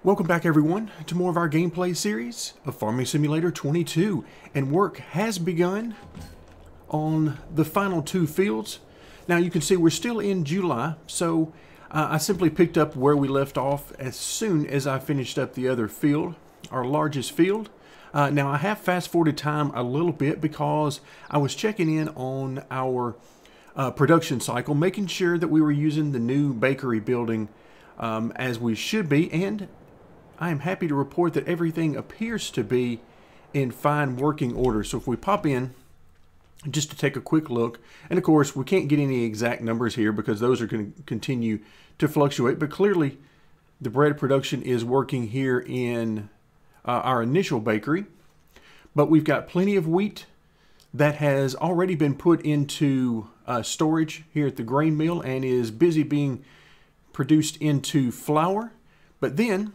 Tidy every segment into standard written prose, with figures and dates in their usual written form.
Welcome back everyone to more of our gameplay series of Farming Simulator 22, and work has begun on the final two fields. Now you can see we're still in July, so I simply picked up where we left off as soon as I finished up the other field, our largest field. Now I have fast forwarded time a little bit because I was checking in on our production cycle, making sure that we were using the new bakery building as we should be, and I am happy to report that everything appears to be in fine working order. So if we pop in just to take a quick look, and of course we can't get any exact numbers here because those are going to continue to fluctuate, but clearly the bread production is working here in our initial bakery. But we've got plenty of wheat that has already been put into storage here at the grain mill and is busy being produced into flour. But then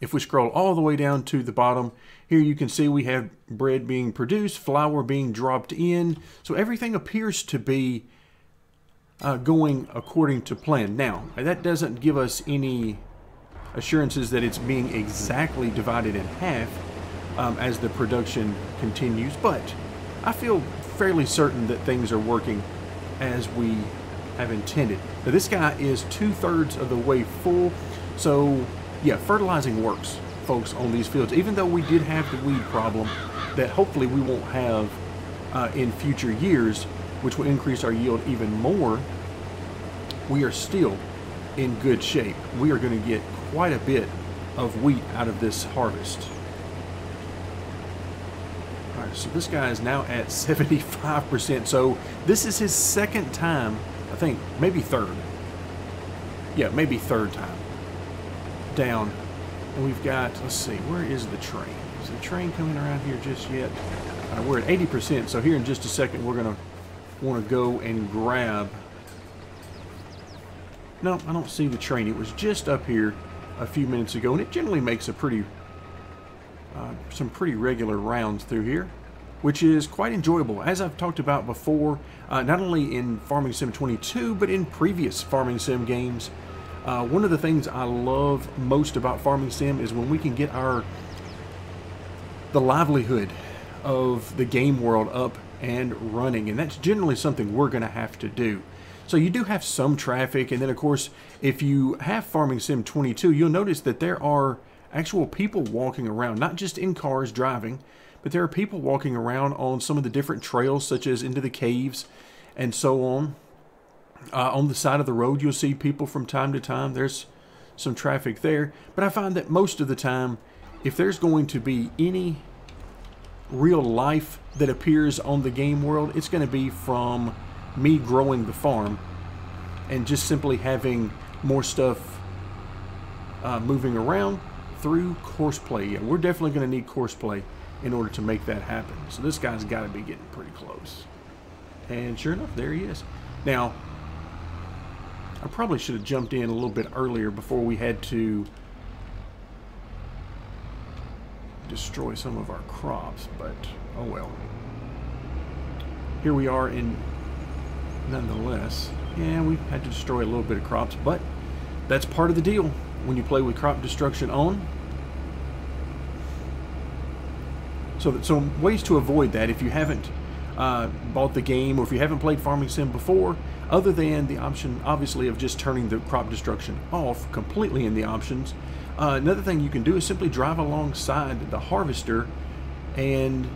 if we scroll all the way down to the bottom, here you can see we have bread being produced, flour being dropped in. So everything appears to be going according to plan. Now, that doesn't give us any assurances that it's being exactly divided in half as the production continues, but I feel fairly certain that things are working as we have intended. Now, this guy is 2/3 of the way full, so yeah, fertilizing works, folks, on these fields. Even though we did have the weed problem that hopefully we won't have in future years, which will increase our yield even more, we are still in good shape. We are going to get quite a bit of wheat out of this harvest. All right, so this guy is now at 75%. So this is his second time, I think, maybe third. Yeah, maybe third time down. And we've got, let's see, where is the train? Is the train coming around here just yet? We're at 80%, so here in just a second we're going to want to go and grab... No, I don't see the train. It was just up here a few minutes ago, and it generally makes a pretty some pretty regular rounds through here, which is quite enjoyable. As I've talked about before, not only in Farming Sim 22, but in previous Farming Sim games, one of the things I love most about Farming Sim is when we can get the livelihood of the game world up and running, and that's generally something we're going to have to do. So you do have some traffic, and then of course if you have Farming Sim 22, you'll notice that there are actual people walking around, not just in cars driving, but there are people walking around on some of the different trails, such as into the caves and so on. On the side of the road, you'll see people from time to time. There's some traffic there. But I find that most of the time, if there's going to be any real life that appears on the game world, it's going to be from me growing the farm and just simply having more stuff moving around through courseplay. Yeah, we're definitely going to need courseplay in order to make that happen. So this guy's got to be getting pretty close. And sure enough, there he is. Now, I probably should have jumped in a little bit earlier before we had to destroy some of our crops, but oh well. Here we are in nonetheless. Yeah, we had to destroy a little bit of crops, but that's part of the deal when you play with crop destruction on. So ways to avoid that if you haven't bought the game, or if you haven't played Farming Sim before, other than the option obviously of just turning the crop destruction off completely in the options. Another thing you can do is simply drive alongside the harvester, and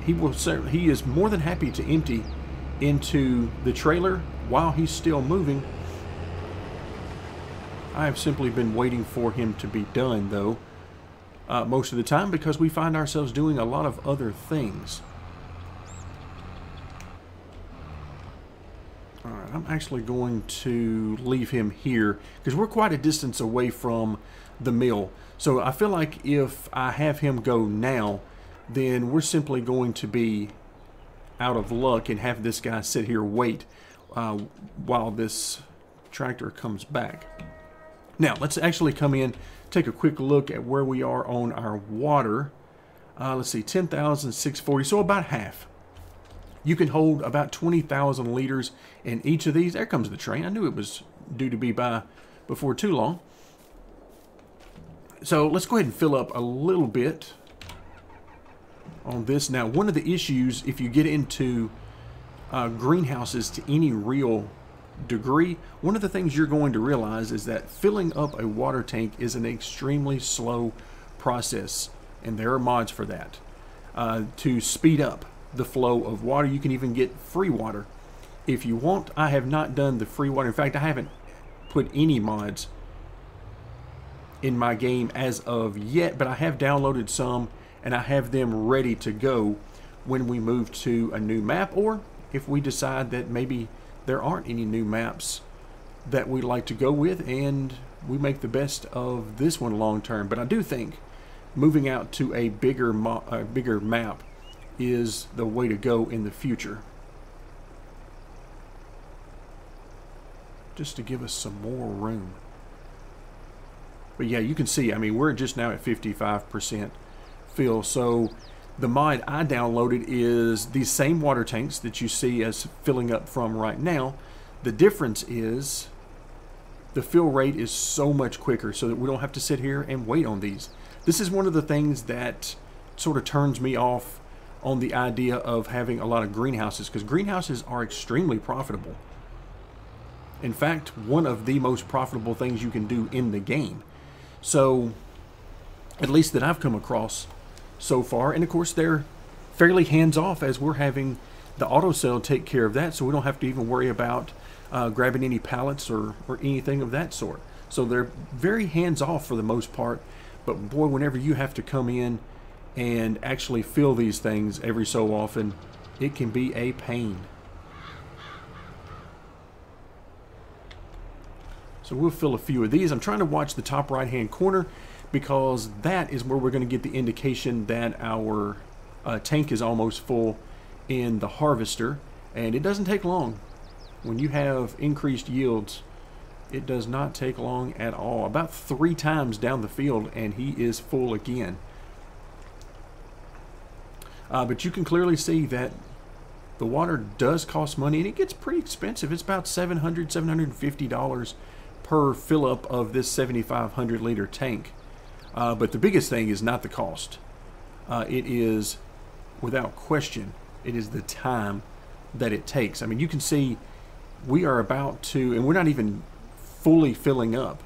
he is more than happy to empty into the trailer while he's still moving. I have simply been waiting for him to be done though, most of the time, because we find ourselves doing a lot of other things. Alright, I'm actually going to leave him here because we're quite a distance away from the mill. So I feel like if I have him go now, then we're simply going to be out of luck and have this guy sit here wait while this tractor comes back. Now, let's actually come in, take a quick look at where we are on our water. Let's see, 10,640, so about half. You can hold about 20,000 liters in each of these. There comes the train. I knew it was due to be by before too long. So let's go ahead and fill up a little bit on this. Now, one of the issues, if you get into greenhouses to any real degree, one of the things you're going to realize is that filling up a water tank is an extremely slow process, and there are mods for that. To speed up the flow of water, you can even get free water if you want. I have not done the free water. In fact, I haven't put any mods in my game as of yet, but I have downloaded some, and I have them ready to go when we move to a new map, or if we decide that maybe there aren't any new maps that we like to go with and we make the best of this one long term. But I do think moving out to a bigger map is the way to go in the future, just to give us some more room. But yeah, you can see, I mean, we're just now at 55% fill. So the mod I downloaded is these same water tanks that you see us filling up from right now. The difference is the fill rate is so much quicker, so that we don't have to sit here and wait on these. This is one of the things that sort of turns me off on the idea of having a lot of greenhouses, because greenhouses are extremely profitable. In fact, one of the most profitable things you can do in the game. So, at least that I've come across so far. And of course, they're fairly hands-off, as we're having the autosell take care of that, so we don't have to even worry about grabbing any pallets or anything of that sort. So they're very hands-off for the most part. But boy, whenever you have to come in and actually fill these things every so often, it can be a pain. So we'll fill a few of these. I'm trying to watch the top right-hand corner, because that is where we're going to get the indication that our tank is almost full in the harvester. And it doesn't take long. When you have increased yields, it does not take long at all. About 3 times down the field and he is full again. But you can clearly see that the water does cost money, and it gets pretty expensive. It's about $700, $750 per fill up of this 7,500 liter tank. But the biggest thing is not the cost. It is, without question, it is the time that it takes. I mean, you can see we are about to, and we're not even fully filling up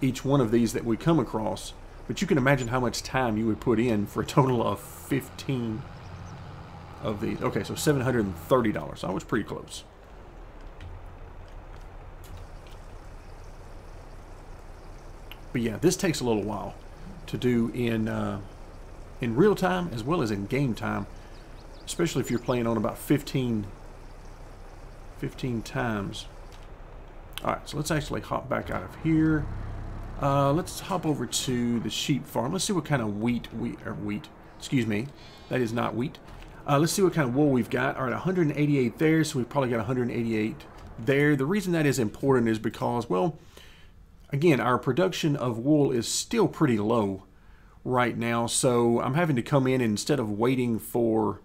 each one of these that we come across, but you can imagine how much time you would put in for a total of 15 of these. Okay, so $730. I was pretty close. But yeah, this takes a little while to do in real time as well as in game time, especially if you're playing on about 15 times. Alright, so let's actually hop back out of here. Let's hop over to the sheep farm. Let's see what kind of wheat, excuse me, that is not wheat. Let's see what kind of wool we've got. Alright, 188 there, so we've probably got 188 there. The reason that is important is because, well, again, our production of wool is still pretty low right now, so I'm having to come in, and instead of waiting for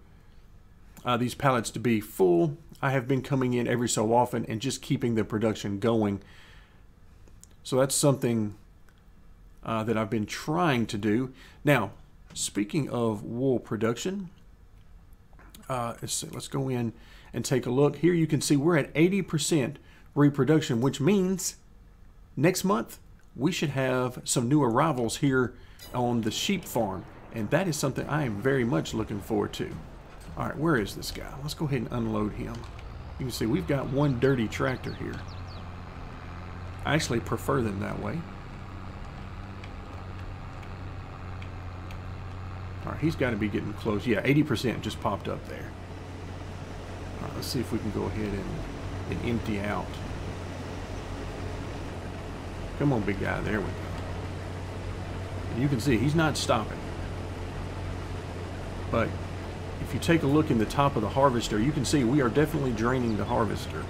these pallets to be full, I have been coming in every so often and just keeping the production going. So that's something that I've been trying to do. Now, speaking of wool production, let's go in and take a look. Here you can see we're at 80% reproduction, which means next month we should have some new arrivals here on the sheep farm, and that is something I am very much looking forward to. Alright, where is this guy? Let's go ahead and unload him. You can see we've got one dirty tractor here. I actually prefer them that way. Alright, he's got to be getting close. Yeah, 80% just popped up there. Alright, let's see if we can go ahead and empty out. Come on, big guy. There we go. And you can see he's not stopping. But if you take a look in the top of the harvester, you can see we are definitely draining the harvester.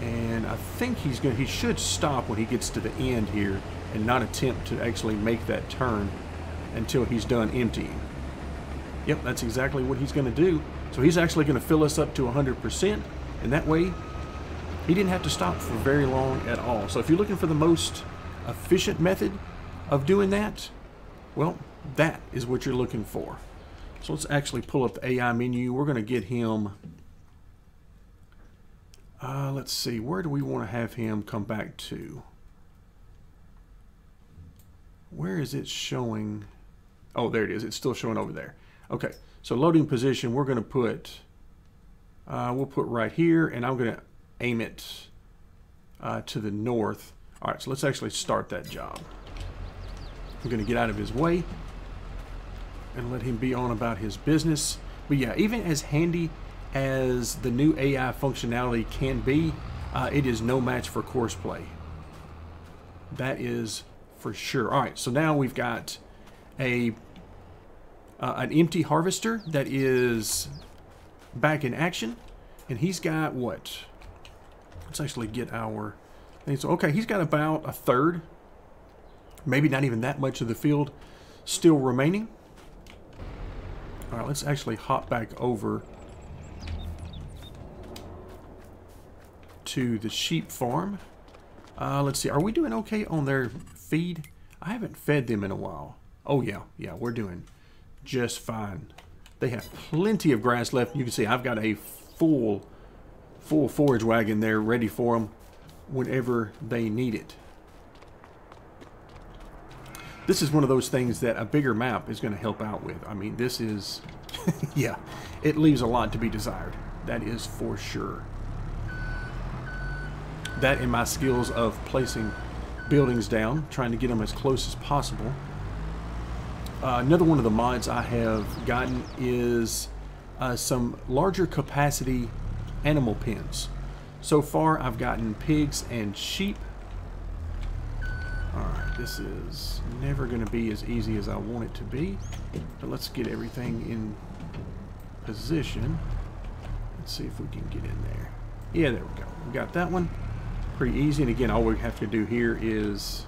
And I think he should stop when he gets to the end here and not attempt to actually make that turn until he's done emptying. Yep, that's exactly what he's going to do. So he's actually going to fill us up to 100%, and that way he didn't have to stop for very long at all. So if you're looking for the most efficient method of doing that, well, that is what you're looking for. So let's actually pull up the AI menu. We're going to get him, let's see, where do we want to have him come back to? Where is it showing? Oh, there it is. It's still showing over there. Okay, so loading position, we're going to put, we'll put right here, and I'm going to aim it to the north. All right, so let's actually start that job. I'm going to get out of his way and let him be on about his business. But yeah, even as handy as the new AI functionality can be, it is no match for course play. That is for sure. All right, so now we've got an empty harvester that is back in action, and he's got what? Let's actually get our things. Okay, he's got about a third, maybe not even that much of the field still remaining. All right, let's actually hop back over to the sheep farm. Let's see, are we doing okay on their feed? I haven't fed them in a while. Oh yeah, we're doing just fine. They have plenty of grass left. You can see I've got a full forage wagon there ready for them whenever they need it. This is one of those things that a bigger map is going to help out with. I mean, this is, yeah, it leaves a lot to be desired. That is for sure. That and my skills of placing buildings down, trying to get them as close as possible. Another one of the mods I have gotten is some larger capacity animal pens. So far I've gotten pigs and sheep. Alright, this is never going to be as easy as I want it to be. But let's get everything in position. Let's see if we can get in there. Yeah, there we go. We got that one. Pretty easy. And again, all we have to do here is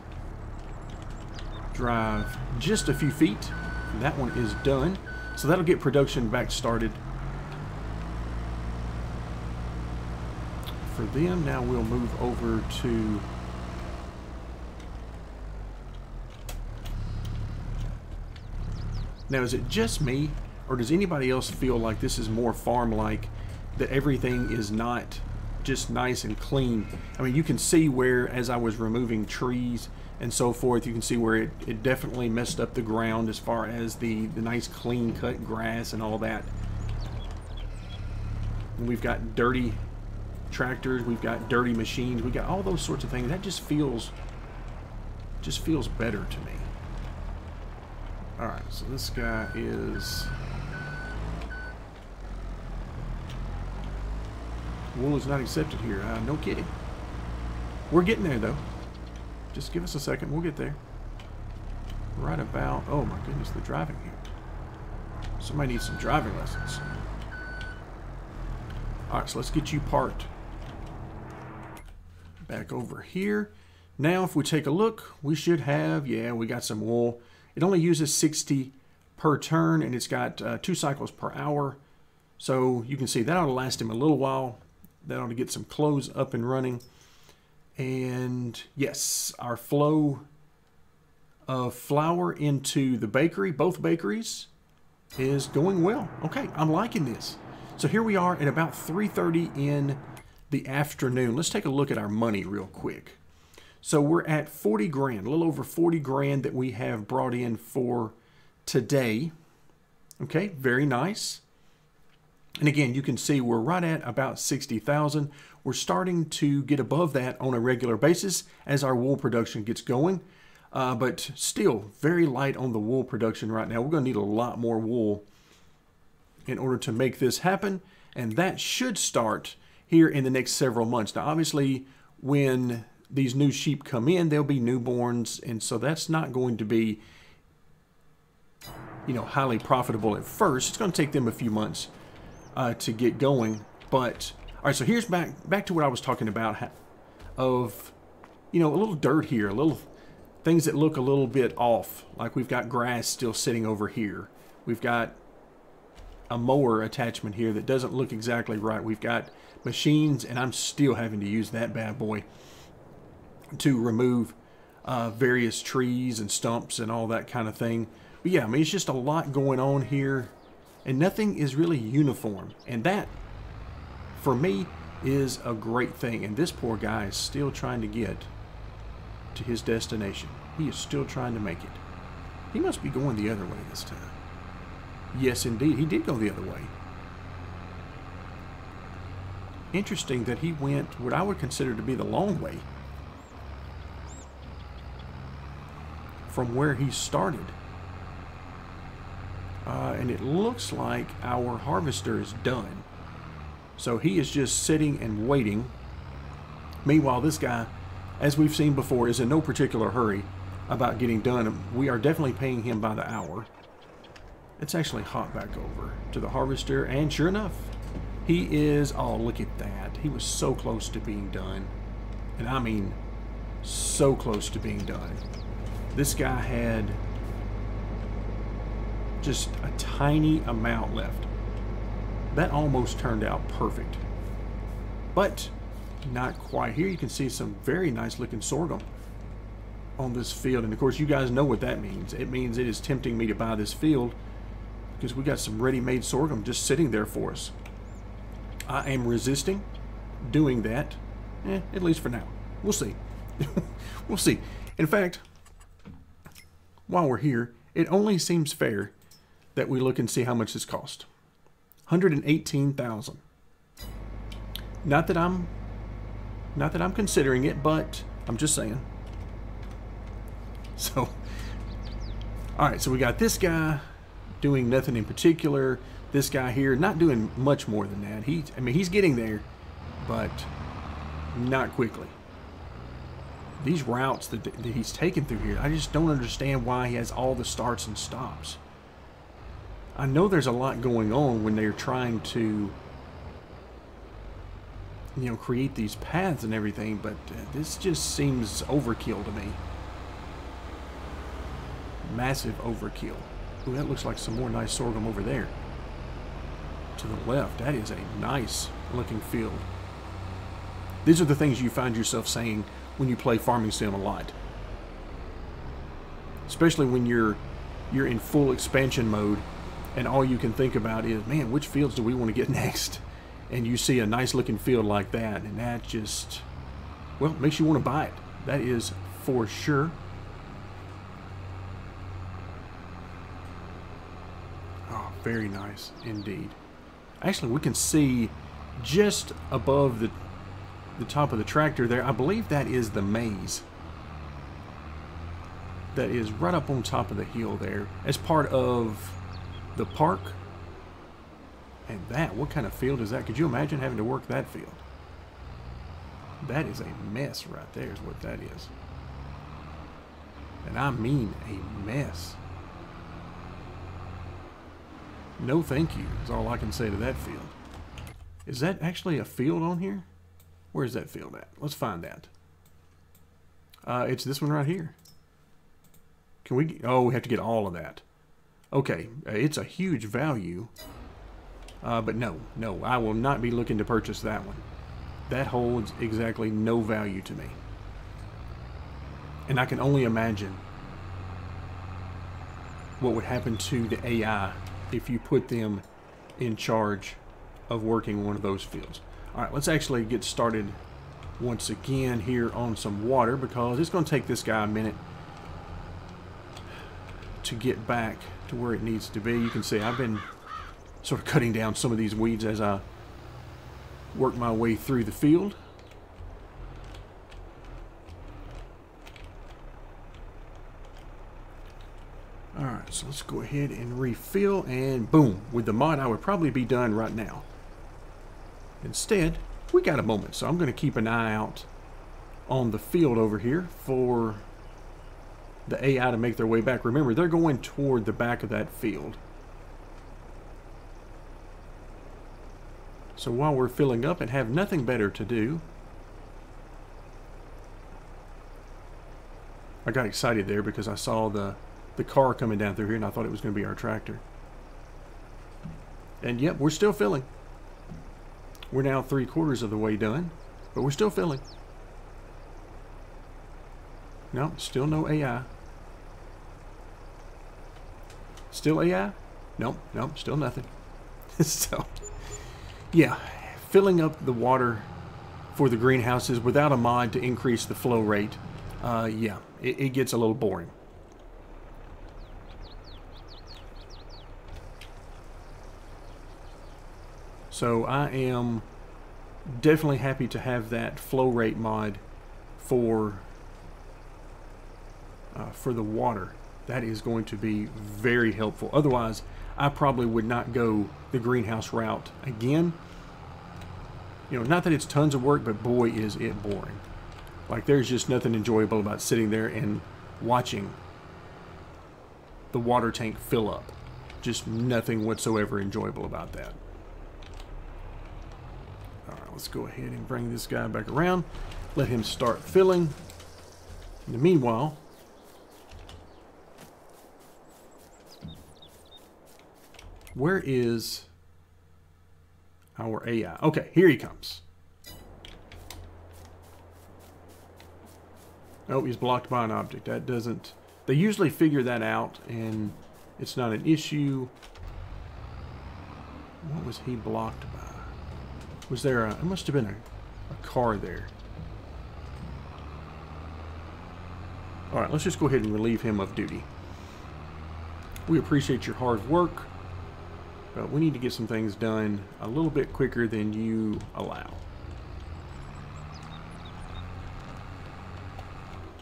drive just a few feet. That one is done. So that'll get production back started for them. Now we'll move over to now, is it just me, or does anybody else feel like this is more farm-like, that everything is not just nice and clean? I mean, you can see where, as I was removing trees and so forth, you can see where it definitely messed up the ground as far as the nice clean-cut grass and all that. And we've got dirty tractors, we've got dirty machines, we've got all those sorts of things. That just feels better to me. Alright, so this guy is... wool is not accepted here. No kidding. We're getting there, though. Just give us a second. We'll get there. Right about... oh, my goodness, the driving here. Somebody needs some driving lessons. Alright, so let's get you parked back over here. Now, if we take a look, we should have... yeah, we got some wool. It only uses 60 per turn, and it's got 2 cycles per hour. So you can see that ought to last him a little while. That ought to get some clothes up and running. And yes, our flow of flour into the bakery, both bakeries, is going well. Okay, I'm liking this. So here we are at about 3:30 in the afternoon. Let's take a look at our money real quick. So we're at 40 grand, a little over 40 grand that we have brought in for today. Okay, very nice. And again, you can see we're right at about 60,000. We're starting to get above that on a regular basis as our wool production gets going. But still very light on the wool production right now. We're going to need a lot more wool in order to make this happen. And that should start here in the next several months. Now, obviously, when these new sheep come in, they'll be newborns, and so that's not going to be, you know, highly profitable at first. It's going to take them a few months to get going. But all right, so here's back to what I was talking about of, you know, a little dirt here, a little things that look a little bit off. Like we've got grass still sitting over here. We've got a mower attachment here that doesn't look exactly right. We've got machines, and I'm still having to use that bad boy to remove various trees and stumps and all that kind of thing. But yeah, I mean, it's just a lot going on here, and nothing is really uniform. And that, for me, is a great thing. And this poor guy is still trying to get to his destination. He is still trying to make it. He must be going the other way this time. Yes, indeed, he did go the other way. Interesting that he went what I would consider to be the long way from where he started. And it looks like our harvester is done. So he is just sitting and waiting. Meanwhile, this guy, as we've seen before, is in no particular hurry about getting done. We are definitely paying him by the hour. Let's actually hop back over to the harvester, and sure enough, he is, oh, look at that. He was so close to being done. And I mean, so close to being done. This guy had just a tiny amount left. That almost turned out perfect. But not quite. Here you can see some very nice looking sorghum on this field. And of course, you guys know what that means. It means it is tempting me to buy this field because we got some ready-made sorghum just sitting there for us. I am resisting doing that, at least for now. We'll see. We'll see. In fact, while we're here, it only seems fair that we look and see how much this cost. $118,000. Not that I'm considering it, but I'm just saying. So, all right. So we got this guy doing nothing in particular. This guy here not doing much more than that. I mean, he's getting there, but not quickly. These routes that he's taken through here, I just don't understand why he has all the starts and stops. I know there's a lot going on when they're trying to, you know, create these paths and everything, but this just seems overkill to me. Massive overkill. Ooh, that looks like some more nice sorghum over there. To the left, that is a nice looking field. These are the things you find yourself saying when you play Farming Sim a lot. Especially when you're in full expansion mode and all you can think about is, man, which fields do we want to get next? And you see a nice looking field like that, and that just, well, makes you want to buy it. That is for sure. Oh, very nice indeed. Actually, we can see just above the top of the tractor there, I believe that is the maize. That is right up on top of the hill there as part of the park. And that, what kind of field is that? Could you imagine having to work that field? That is a mess right there is what that is. And I mean a mess. No thank you is all I can say to that field. Is that actually a field on here? Where's that field at? Let's find that. It's this one right here. Can we? Oh, we have to get all of that. Okay, it's a huge value. But no, I will not be looking to purchase that one. That holds exactly no value to me. And I can only imagine what would happen to the AI if you put them in charge of working one of those fields. All right, let's actually get started once again here on some water because it's going to take this guy a minute to get back to where it needs to be. You can see I've been sort of cutting down some of these weeds as I work my way through the field. Alright, so let's go ahead and refill, and boom, with the mod I would probably be done right now. Instead, we got a moment, so I'm going to keep an eye out on the field over here for the AI to make their way back. Remember, they're going toward the back of that field. So while we're filling up and have nothing better to do, I got excited there because I saw the car coming down through here and I thought it was going to be our tractor. And yep, we're still filling. We're now 3/4 of the way done, but we're still filling. No, still no AI. Still AI? Nope, nope, still nothing. So, yeah, filling up the water for the greenhouses without a mod to increase the flow rate, yeah, it gets a little boring. So I am definitely happy to have that flow rate mod for the water. That is going to be very helpful. Otherwise, I probably would not go the greenhouse route again. You know, not that it's tons of work, but boy, is it boring. Like, there's just nothing enjoyable about sitting there and watching the water tank fill up. Just nothing whatsoever enjoyable about that. All right, let's go ahead and bring this guy back around. Let him start filling. In the meanwhile, where is our AI? Okay, here he comes. Oh, he's blocked by an object. That doesn't... They usually figure that out, and it's not an issue. What was he blocked by? Was there a... It must have been a car there. Alright, let's just go ahead and relieve him of duty. We appreciate your hard work, but we need to get some things done a little bit quicker than you allow.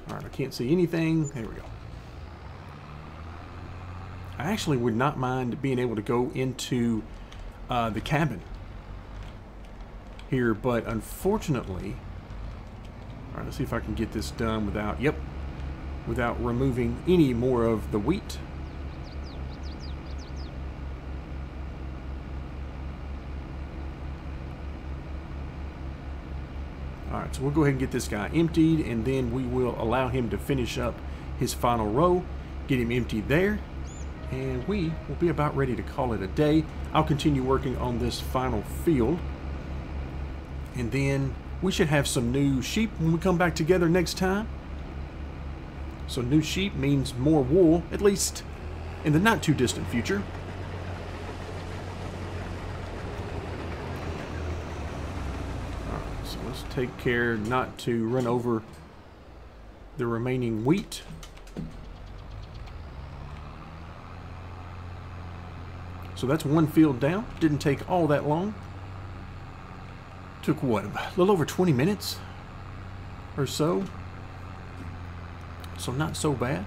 Alright, I can't see anything. There we go. I actually would not mind being able to go into the cabin here, but unfortunately... Alright, let's see if I can get this done without... Yep. Without removing any more of the wheat. Alright, so we'll go ahead and get this guy emptied, and then we will allow him to finish up his final row, get him emptied there, and we will be about ready to call it a day. I'll continue working on this final field, and then we should have some new sheep when we come back together next time. So new sheep means more wool, at least in the not too distant future. So let's take care not to run over the remaining wheat. So that's one field down. Didn't take all that long. Took what, a little over 20 minutes or so. So not so bad.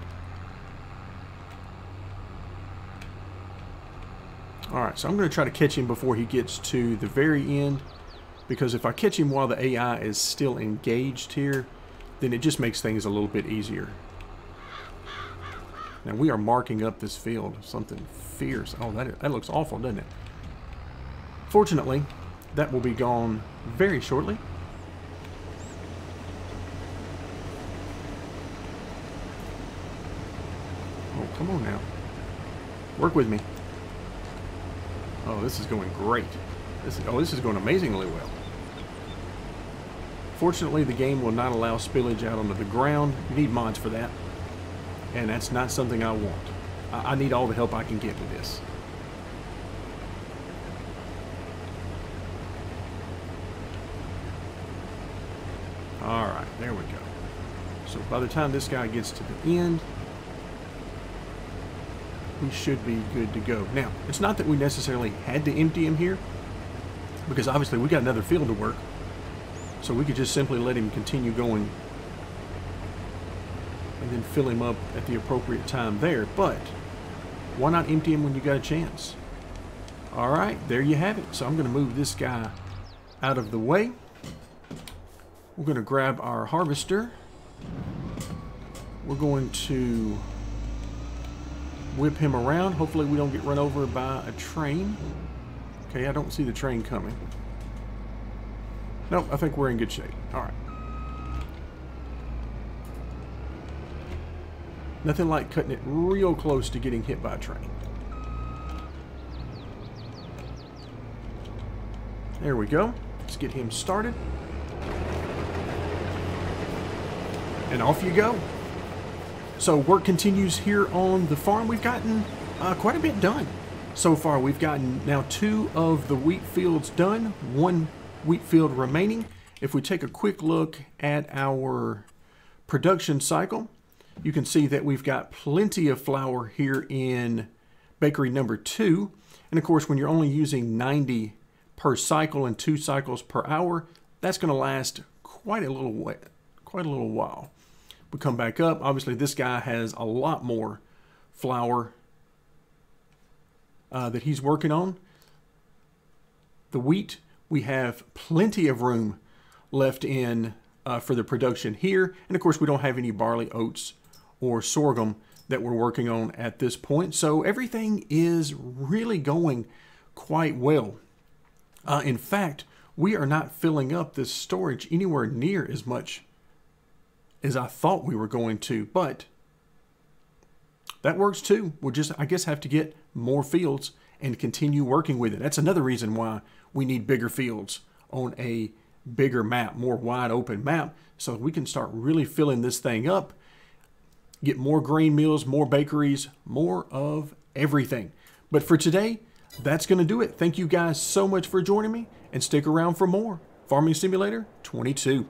Alright, so I'm going to try to catch him before he gets to the very end. Because if I catch him while the AI is still engaged here, then it just makes things a little bit easier. Now we are marking up this field. Something fierce. Oh, that looks awful, doesn't it? Fortunately, that will be gone very shortly. Oh, come on now. Work with me. Oh, this is going great. This is going amazingly well. Fortunately, the game will not allow spillage out onto the ground. You need mods for that. And that's not something I want. I need all the help I can get with this. Alright, there we go. So by the time this guy gets to the end, we should be good to go. Now, it's not that we necessarily had to empty him here, because obviously we got another field to work, so we could just simply let him continue going and then fill him up at the appropriate time there. But why not empty him when you got a chance? Alright, there you have it. So I'm going to move this guy out of the way. We're going to grab our harvester. We're going to whip him around. Hopefully we don't get run over by a train. Okay, I don't see the train coming. Nope, I think we're in good shape. Alright. Nothing like cutting it real close to getting hit by a train. There we go. Let's get him started. And off you go. So work continues here on the farm. We've gotten quite a bit done so far. We've gotten now 2 of the wheat fields done, 1 wheat field remaining. If we take a quick look at our production cycle, you can see that we've got plenty of flour here in bakery number 2. And of course, when you're only using 90 per cycle and 2 cycles per hour, that's going to last quite a little while. We come back up. Obviously, this guy has a lot more flour that he's working on. The wheat, we have plenty of room left in for the production here. And of course, we don't have any barley, oats, or sorghum that we're working on at this point. So everything is really going quite well. In fact, we are not filling up this storage anywhere near as much as I thought we were going to, but that works too. We'll just, I guess, have to get more fields and continue working with it. That's another reason why we need bigger fields on a bigger map, more wide open map, so we can start really filling this thing up, get more grain mills, more bakeries, more of everything. But for today, that's going to do it. Thank you guys so much for joining me, and stick around for more Farming Simulator 22.